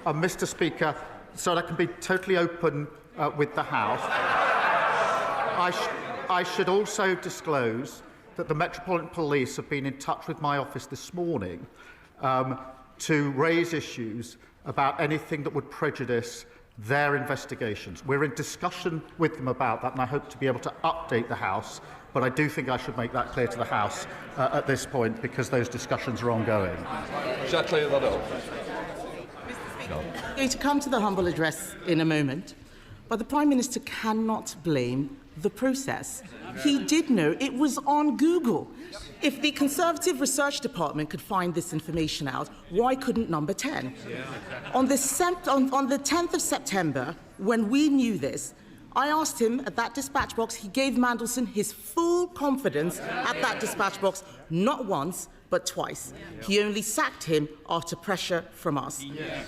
Mr. Speaker, so that I can be totally open with the House, I should also disclose that the Metropolitan Police have been in touch with my office this morning to raise issues about anything that would prejudice their investigations. We're in discussion with them about that, and I hope to be able to update the House, but I do think I should make that clear to the House at this point, because those discussions are ongoing. Shall I clear that up? I'm going to come to the humble address in a moment, but the Prime Minister cannot blame the process. He did know it was on Google. If the Conservative Research Department could find this information out, why couldn't Number 10? On the 10th of September, when we knew this, I asked him at that dispatch box, he gave Mandelson his full confidence at that dispatch box, not once, but twice. He only sacked him after pressure from us.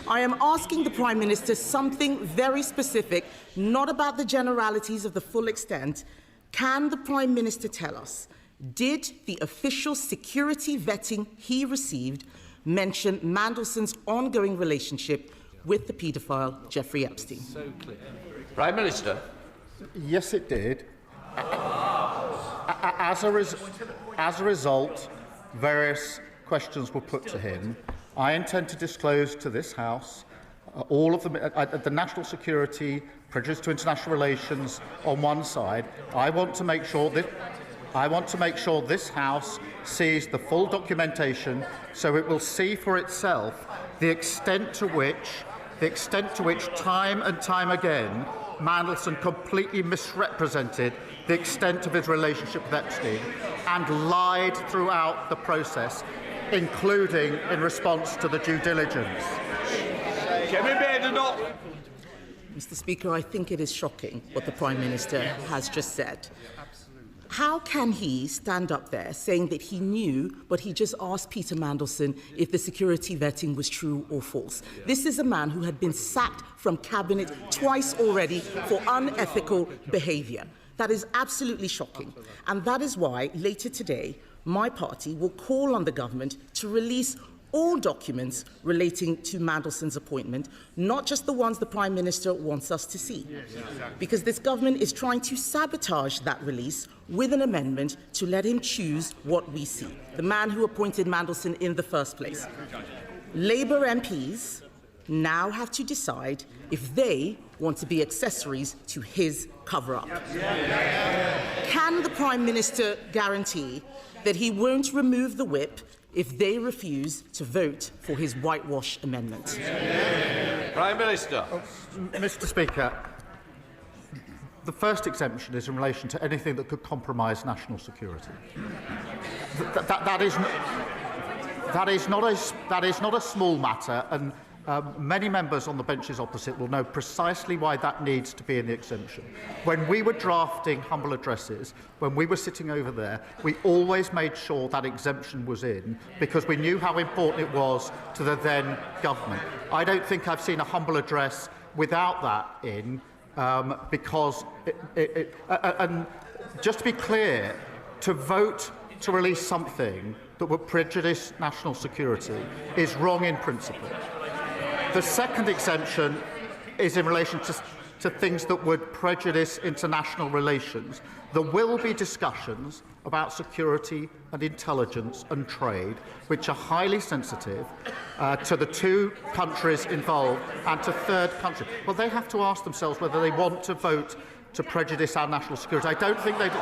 I am asking the Prime Minister something very specific, not about the generalities of the full extent. Can the Prime Minister tell us, did the official security vetting he received mention Mandelson's ongoing relationship with the paedophile Jeffrey Epstein? Prime Minister. Yes, it did. As a result, various questions were put to him. I intend to disclose to this House all of the national security, prejudice to international relations on one side. I want to make sure this House sees the full documentation, so it will see for itself the extent to which time and time again Mandelson completely misrepresented the extent of his relationship with Epstein and lied throughout the process, including in response to the due diligence. Badenoch. Mr. Speaker, I think it is shocking what the Prime Minister has just said. How can he stand up there saying that he knew, but he just asked Peter Mandelson if the security vetting was true or false? This is a man who had been sacked from cabinet twice already for unethical behaviour. That is absolutely shocking. And that is why later today, my party will call on the government to release all documents relating to Mandelson's appointment, not just the ones the Prime Minister wants us to see. Because this government is trying to sabotage that release with an amendment to let him choose what we see, the man who appointed Mandelson in the first place. Labour MPs now have to decide if they want to be accessories to his cover-up. Can the Prime Minister guarantee that he won't remove the whip if they refuse to vote for his whitewash amendment? Prime Minister. Mr. Speaker, the first exemption is in relation to anything that could compromise national security. That is not a small matter, and many members on the benches opposite will know precisely why that needs to be in the exemption. When we were drafting humble addresses, when we were sitting over there, we always made sure that exemption was in, because we knew how important it was to the then government. I don't think I've seen a humble address without that in, because and just to be clear, to vote to release something that would prejudice national security is wrong in principle. The second exemption is in relation to things that would prejudice international relations. There will be discussions about security and intelligence and trade, which are highly sensitive to the two countries involved and to third countries. Well, they have to ask themselves whether they want to vote to prejudice our national security. I don't think they do.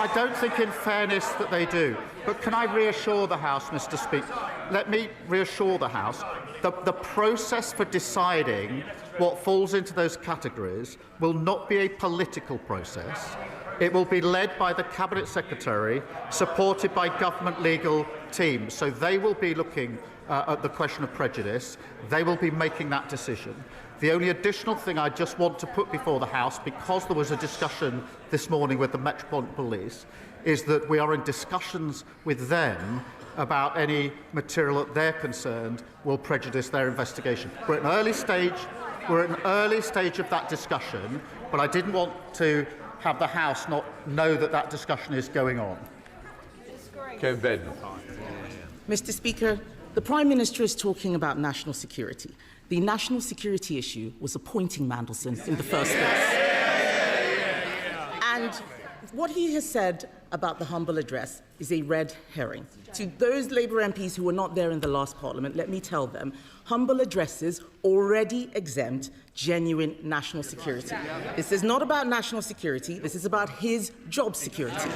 I don't think, in fairness, that they do. But can I reassure the House, Mr. Speaker? Let me reassure the House that the process for deciding what falls into those categories will not be a political process. It will be led by the Cabinet Secretary, supported by government legal teams. So they will be looking at the question of prejudice. They will be making that decision. The only additional thing I just want to put before the House, because there was a discussion this morning with the Metropolitan Police, is that we are in discussions with them about any material that they're concerned will prejudice their investigation. We're at an early stage of that discussion, but I didn't want to have the House not know that that discussion is going on. Mr. Speaker, The Prime Minister is talking about national security. The national security issue was appointing Mandelson in the first place. And what he has said about the humble address is a red herring. To those Labour MPs who were not there in the last Parliament, let me tell them, humble addresses already exempt genuine national security. This is not about national security, this is about his job security.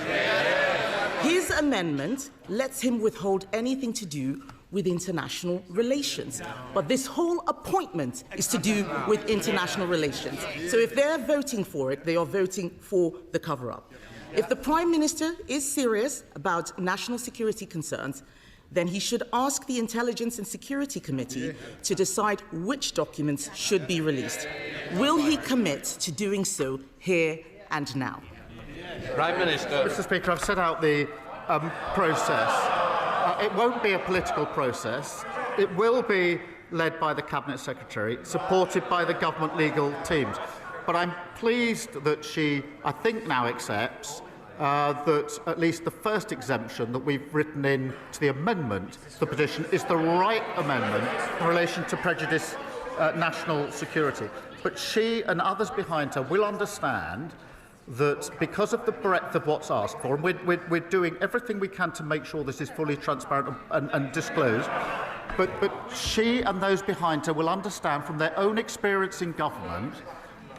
His amendment lets him withhold anything to do with international relations. But this whole appointment is to do with international relations. So if they're voting for it, they are voting for the cover-up. If the Prime Minister is serious about national security concerns, then he should ask the Intelligence and Security Committee to decide which documents should be released. Will he commit to doing so here and now? Prime Minister. Mr Speaker, I've set out the process. It won't be a political process. It will be led by the Cabinet Secretary, supported by the government legal teams. But I'm pleased that she, I think, now accepts that at least the first exemption that we've written in to the amendment to the petition is the right amendment in relation to prejudice national security. But she and others behind her will understand that because of the breadth of what's asked for, and we're doing everything we can to make sure this is fully transparent and disclosed, but she and those behind her will understand from their own experience in government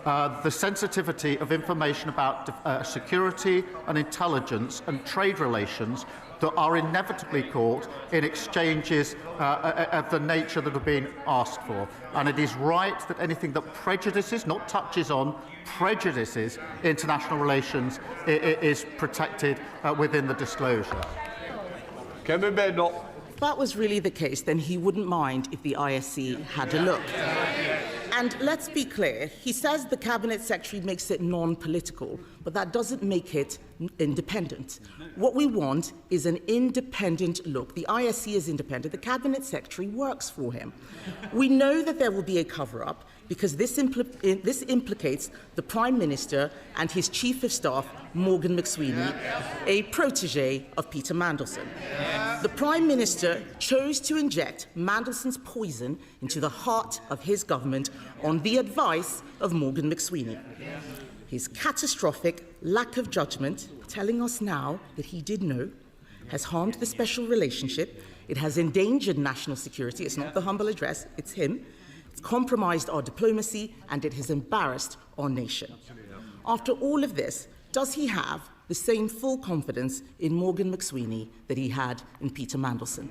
the sensitivity of information about security and intelligence and trade relations that are inevitably caught in exchanges of the nature that are being asked for. And it is right that anything that prejudices, not touches on, prejudices international relations is protected within the disclosure. Kevin Badenoch. If that was really the case, then he wouldn't mind if the ISC had a look. And let's be clear, he says the Cabinet Secretary makes it non-political, but that doesn't make it independent. What we want is an independent look. The ISC is independent. The Cabinet Secretary works for him. We know that there will be a cover-up because this implicates the Prime Minister and his Chief of Staff, Morgan McSweeney, a protege of Peter Mandelson. The Prime Minister chose to inject Mandelson's poison into the heart of his government on the advice of Morgan McSweeney. His catastrophic lack of judgment, telling us now that he did know, has harmed the special relationship, it has endangered national security, it's not the humble address, it's him, it's compromised our diplomacy, and it has embarrassed our nation. After all of this, does he have the same full confidence in Morgan McSweeney that he had in Peter Mandelson?